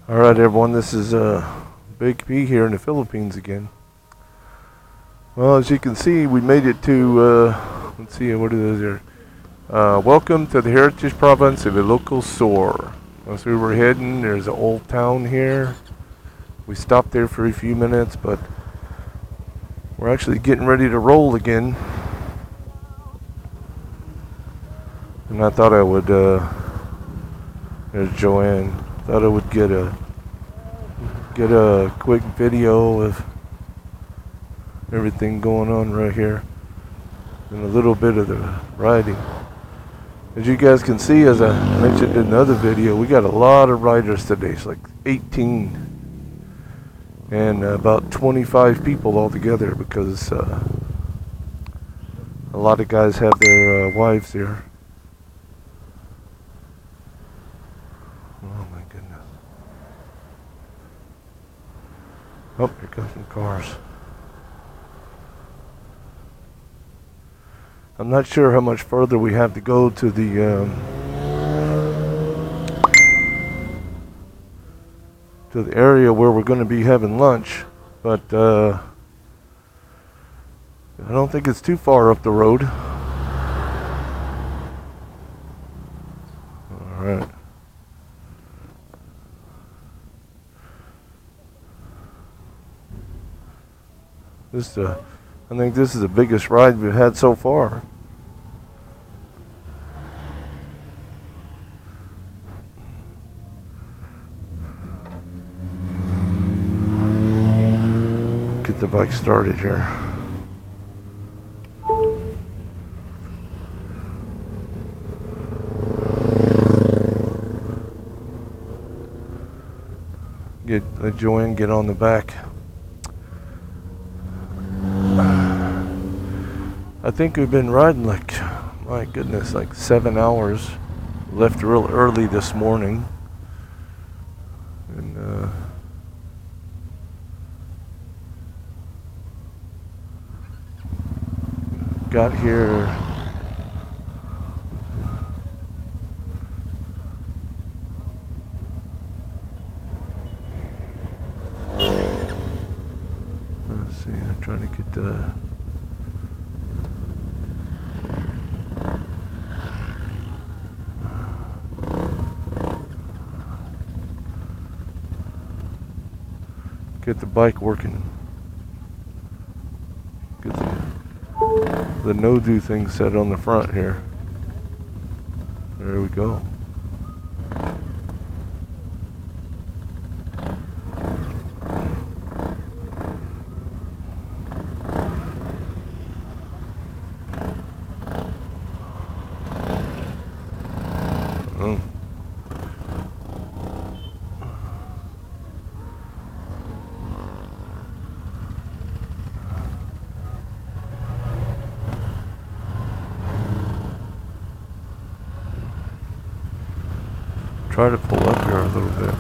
Alright everyone, this is Big P here in the Philippines again. Well, as you can see, we made it to, let's see, what it is here. Welcome to the Heritage Province of Ilocos. As we were heading, there's an old town here. We stopped there for a few minutes, but we're actually getting ready to roll again. And I thought I would, there's Joanne. Thought I would get a quick video of everything going on right here and a little bit of the riding. As you guys can see, as I mentioned in the other video, we got a lot of riders today. It's like 18 and about 25 people altogether because a lot of guys have their wives here. Oh my goodness. Oh, here comes some cars. I'm not sure how much further we have to go to the area where we're going to be having lunch, but I don't think it's too far up the road. All right. I think this is the biggest ride we've had so far. Get the bike started here. Let Joanne get on the back. I think we've been riding like, my goodness, like 7 hours. Left real early this morning. And got here let's see, I'm trying to get the bike working. Get the no-do thing set on the front here. There we go. Oh. Try to pull up here a little bit.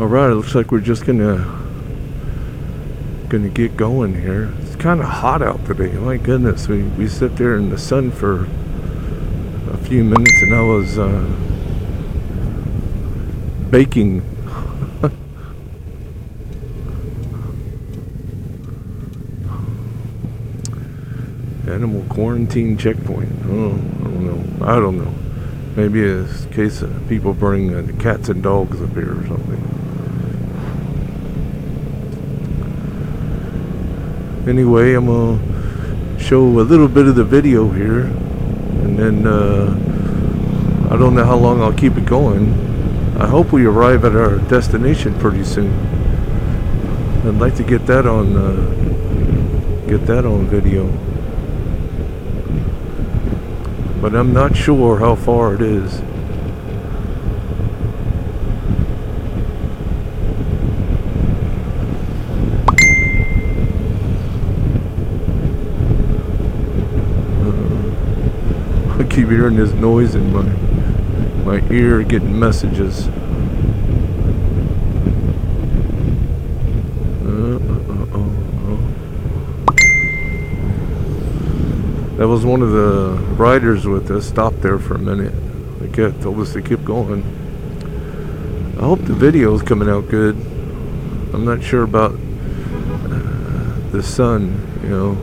Alright, it looks like we're just gonna get going here. It's kind of hot out today. My goodness, we sit there in the sun for a few minutes and I was baking. Animal quarantine checkpoint. Oh, I don't know. Maybe a case of people bring the cats and dogs up here or something. Anyway, I'm gonna show a little bit of the video here, and then I don't know how long I'll keep it going. I hope we arrive at our destination pretty soon. I'd like to get that on video, but I'm not sure how far it is. hearing this noise in my ear, getting messages. That was one of the riders with us. Stopped there for a minute. They told us to keep going. I hope the video is coming out good. I'm not sure about the sun, you know.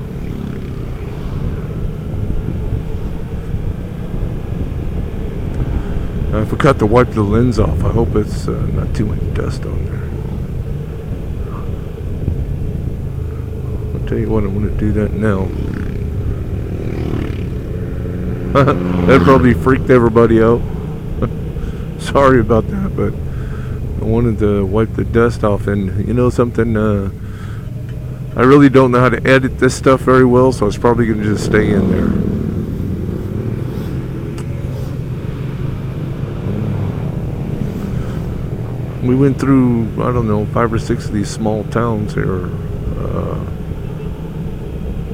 I forgot to wipe the lens off. I hope it's not too much dust on there. I'll tell you what, I'm going to do that now. That probably freaked everybody out. Sorry about that, but I wanted to wipe the dust off. And you know something, I really don't know how to edit this stuff very well, so it's probably going to just stay in there. We went through, I don't know, 5 or 6 of these small towns here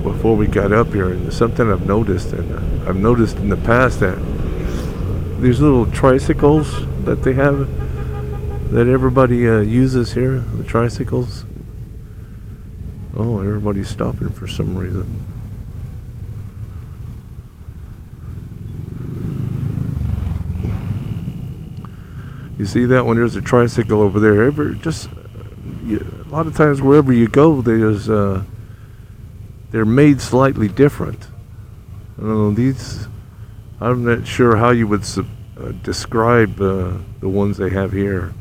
before we got up here, and something I've noticed, and I've noticed in the past that these little tricycles that they have, that everybody uses here, the tricycles. Oh, everybody's stopping for some reason. You see that when there's a tricycle over there? A lot of times wherever you go, they're made slightly different. I don't know, these, I'm not sure how you would describe the ones they have here.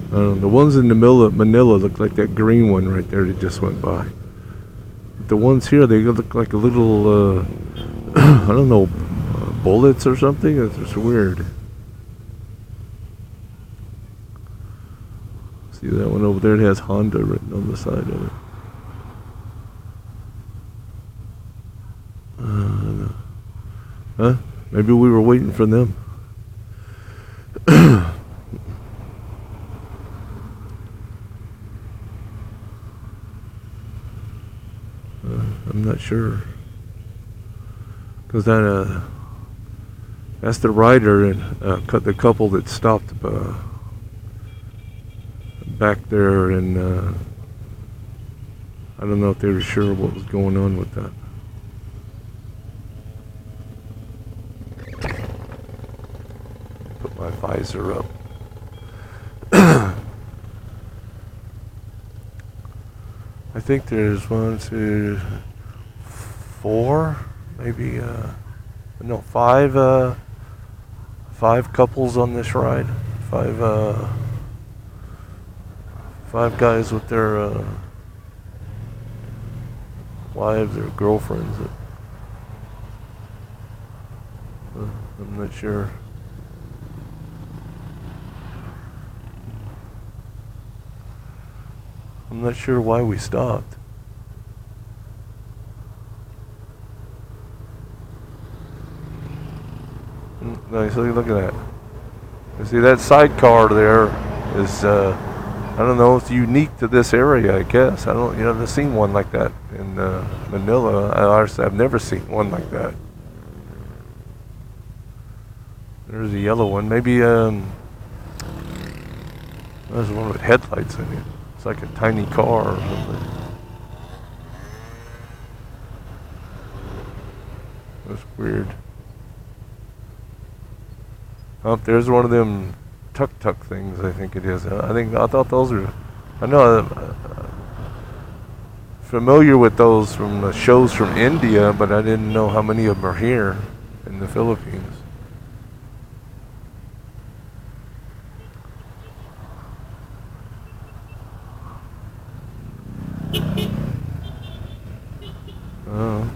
I don't know, the ones in the Manila look like that green one right there that just went by. But the ones here, they look like a little, I don't know, bullets or something. It's just weird. See that one over there? It has Honda written on the side of it. Huh? Maybe we were waiting for them. I'm not sure. Because that's the rider and the couple that stopped back there, and I don't know if they were sure what was going on with that. Put my visor up. I think there's 1, 2, 4, maybe no, 5 couples on this ride. 5 guys with their wives or girlfriends. I'm not sure. I'm not sure why we stopped. Nice, look at that. You see that sidecar there is, I don't know, it's unique to this area, I guess. I've never seen one like that in Manila. I've never seen one like that. There's a yellow one. Maybe there's one with headlights in it. It's like a tiny car or something. That's weird. Oh, there's one of them tuk-tuk things, I think it is. I thought those were, I know familiar with those from the shows from India, but I didn't know how many of them are here in the Philippines. Oh.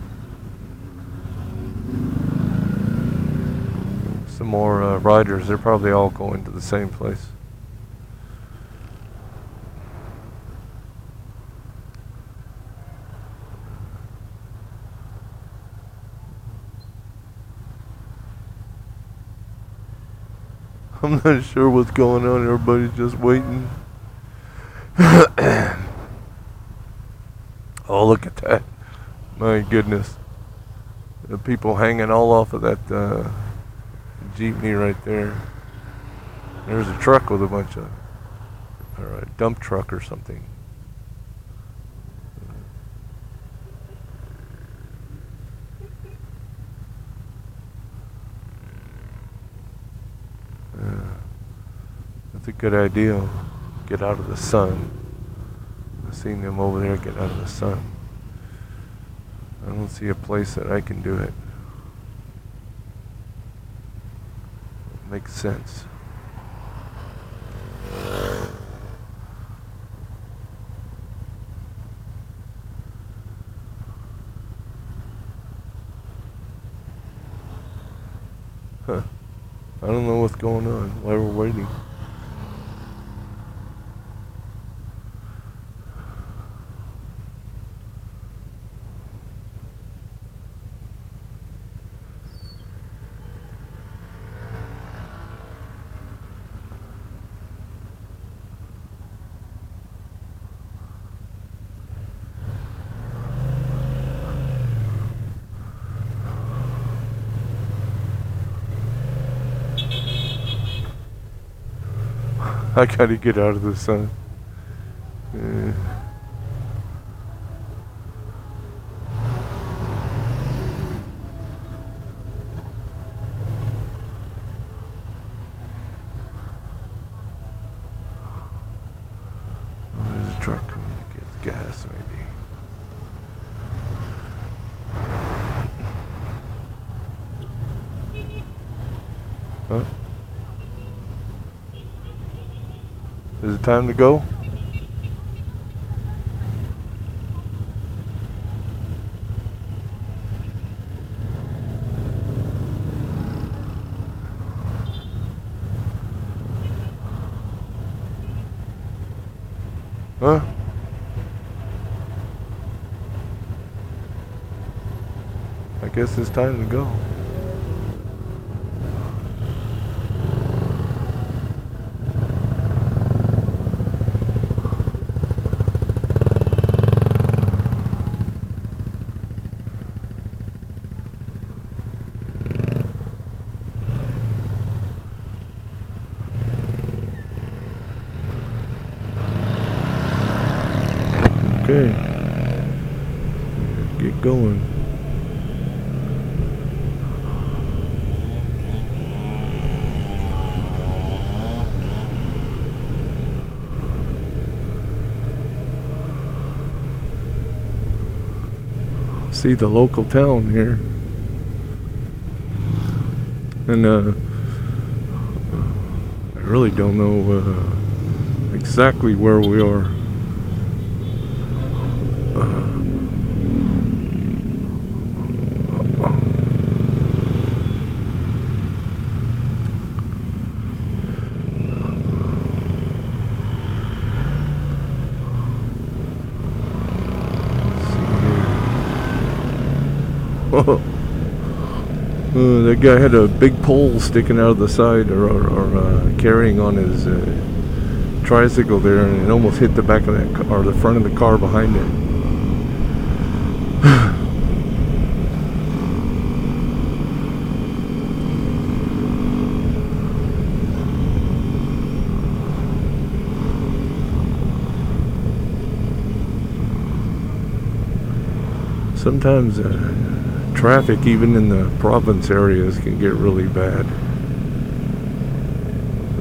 Some more riders. They're probably all going to the same place. I'm not sure what's going on. Everybody's just waiting. Oh, look at that. My goodness. The people hanging all off of that jeepney right there. There's a truck with a bunch of, or a dump truck or something. That's a good idea. Get out of the sun. I've seen them over there get out of the sun. I don't see a place that I can do it. Makes sense. Huh. I don't know what's going on while we're waiting. I gotta get out of the sun. There's a truck coming to get gas, maybe. Huh? Is it time to go? Huh? I guess it's time to go. Okay, get going. See the local town here, and I really don't know exactly where we are. That guy had a big pole sticking out of the side, or carrying on his tricycle there, and it almost hit the back of that car, or the front of the car behind it. Sometimes traffic, even in the province areas, can get really bad.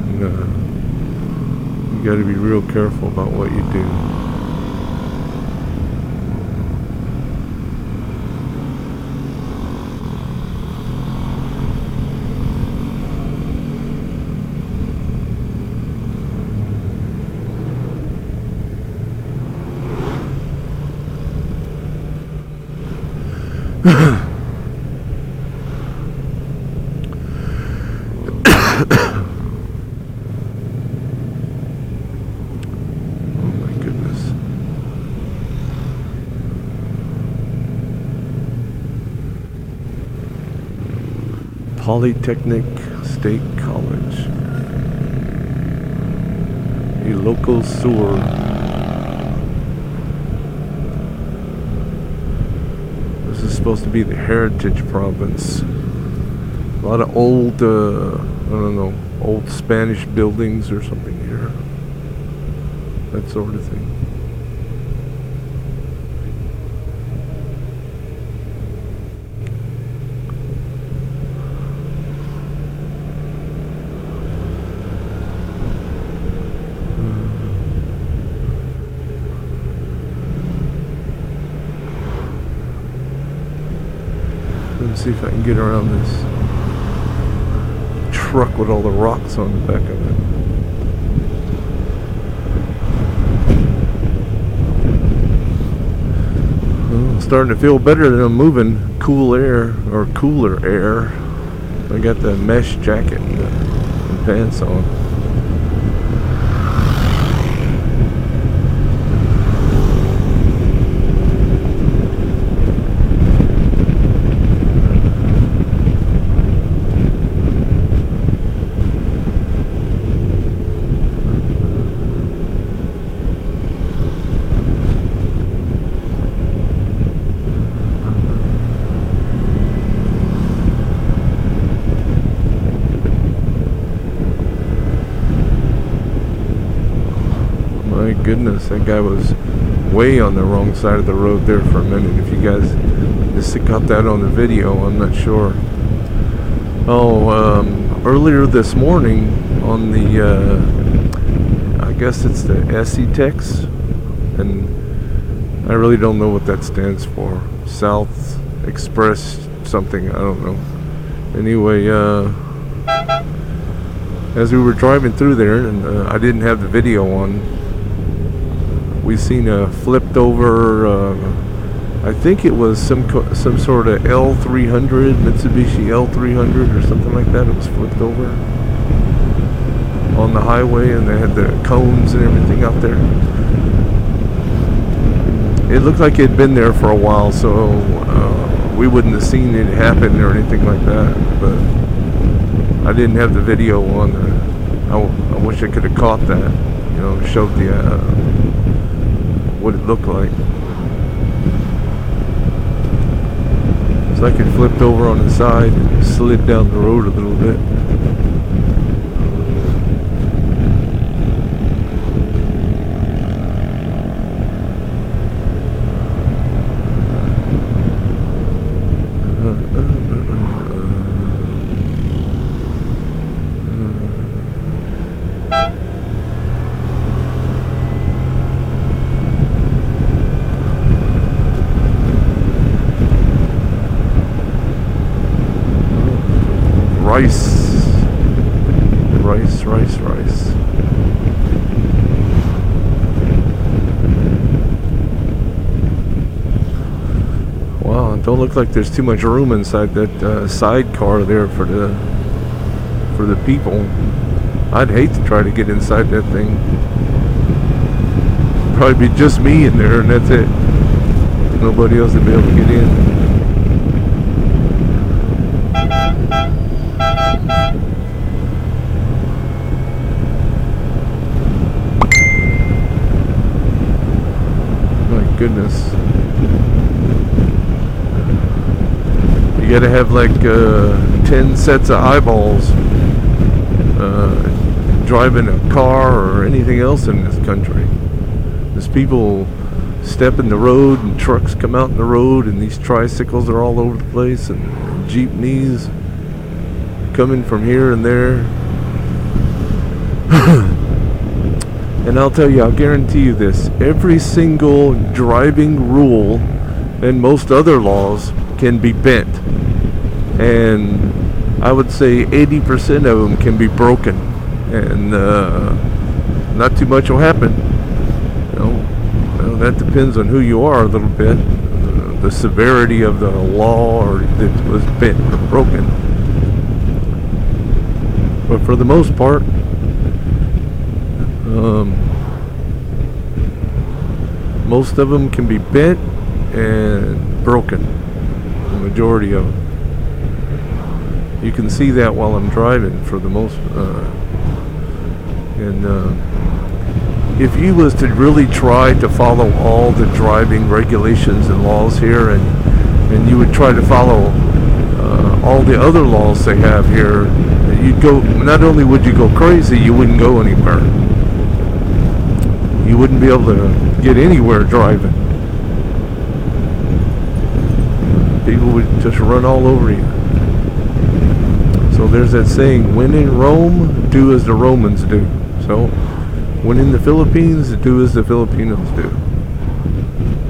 And you got to be real careful about what you do. Polytechnic State College, a local sewer. supposed to be the heritage province. A lot of old, I don't know, old Spanish buildings or something here. That sort of thing. Let's see if I can get around this truck with all the rocks on the back of it. Well, I'm starting to feel better that I'm moving cool air, or cooler air. I got the mesh jacket and pants on. My goodness, that guy was way on the wrong side of the road there for a minute. If you guys just got that on the video, I'm not sure. Oh, earlier this morning on the, I guess it's the SE-Tex, and I really don't know what that stands for. South Express something, I don't know. Anyway, as we were driving through there, and I didn't have the video on, we seen a flipped over, I think it was some sort of L300, Mitsubishi L300 or something like that. It was flipped over on the highway, and they had the cones and everything out there. It looked like it had been there for a while, so we wouldn't have seen it happen or anything like that, but I didn't have the video on. I wish I could have caught that, you know, showed the what it looked like. It's like it flipped over on the side and slid down the road a little bit. Rice. Wow, it don't look like there's too much room inside that sidecar there for the people. I'd hate to try to get inside that thing. Probably be just me in there, and that's it. Nobody else would be able to get in. Goodness, you gotta have like 10 sets of eyeballs driving a car or anything else in this country. There's people step in the road, and trucks come out in the road, and these tricycles are all over the place, and jeepneys coming from here and there. And I'll tell you, I'll guarantee you this, every single driving rule and most other laws can be bent. And I would say 80% of them can be broken. And not too much will happen. You know, well, that depends on who you are a little bit. The severity of the law or that was bent or broken. But for the most part, most of them can be bent and broken. The majority of them. You can see that while I'm driving for the most. If you was to really try to follow all the driving regulations and laws here, and and you would try to follow all the other laws they have here, you'd go, not only would you go crazy, you wouldn't go anywhere. You wouldn't be able to get anywhere driving. People would just run all over you. So there's that saying, when in Rome, do as the Romans do. So when in the Philippines, do as the Filipinos do.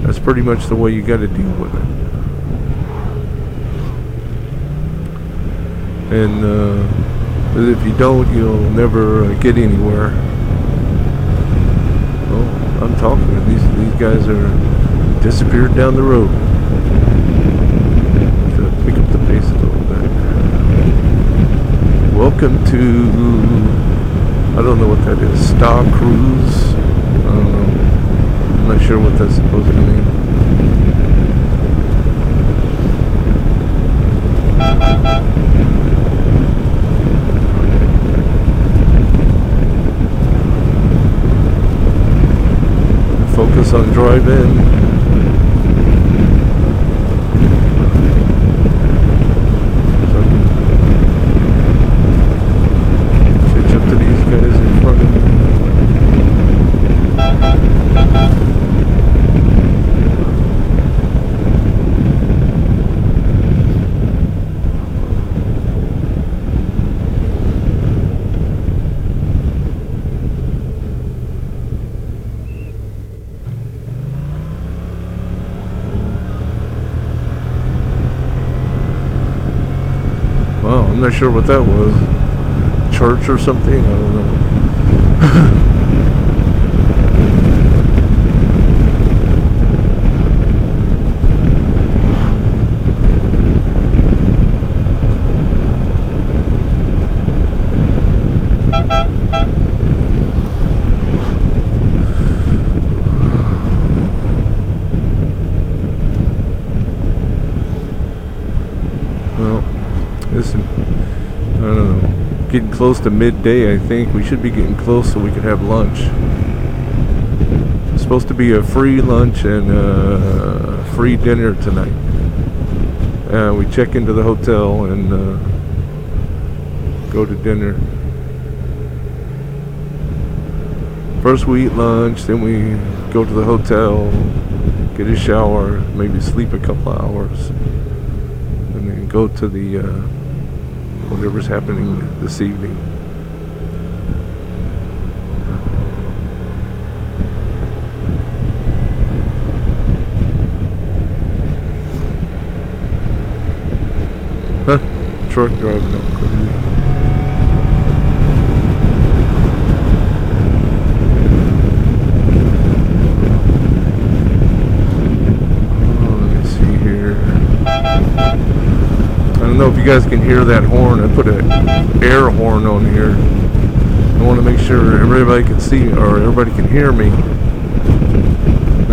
That's pretty much the way you got to deal with it. And if you don't, you'll never get anywhere. Well, I'm talking to these guys are disappeared down the road. To pick up the pace a little bit. Welcome to, I don't know what that is, Star Cruise. I don't know. I'm not sure what that's supposed to mean. Focus on driving. So I can catch up to these guys in front of me. Wow, I'm not sure what that was. Church or something? I don't know. Well, listen, I don't know. Getting close to midday, I think. We should be getting close so we can have lunch. It's supposed to be a free lunch and a free dinner tonight. We check into the hotel and go to dinner. First we eat lunch, then we go to the hotel, get a shower, maybe sleep a couple of hours, and then go to the whatever's happening this evening. Huh? Truck driving up crazy. I don't know if you guys can hear that horn. I put an air horn on here. I want to make sure everybody can see, or everybody can hear me.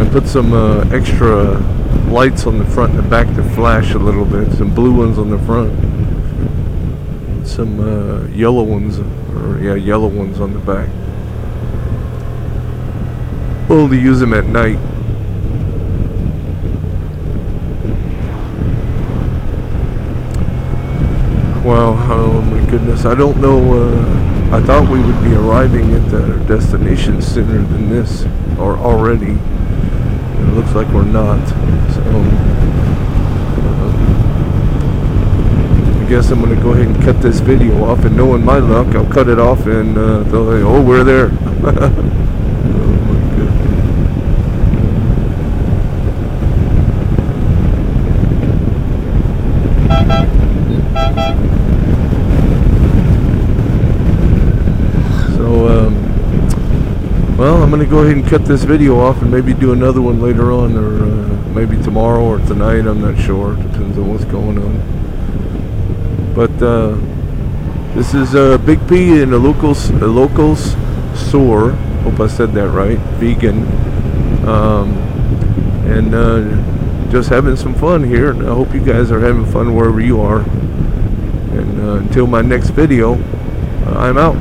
I put some extra lights on the front and the back to flash a little bit. Some blue ones on the front. Some yellow ones, yellow ones on the back. We'll only use them at night. Wow, oh my goodness, I don't know, I thought we would be arriving at the destination sooner than this, or already. It looks like we're not, so I guess I'm going to go ahead and cut this video off, and knowing my luck, I'll cut it off and they'll say, oh, we're there. Well, I'm going to go ahead and cut this video off and maybe do another one later on, or maybe tomorrow or tonight, I'm not sure. Depends on what's going on. But this is Big P in a locals store. Hope I said that right. Vigan. And just having some fun here. And I hope you guys are having fun wherever you are. And until my next video, I'm out.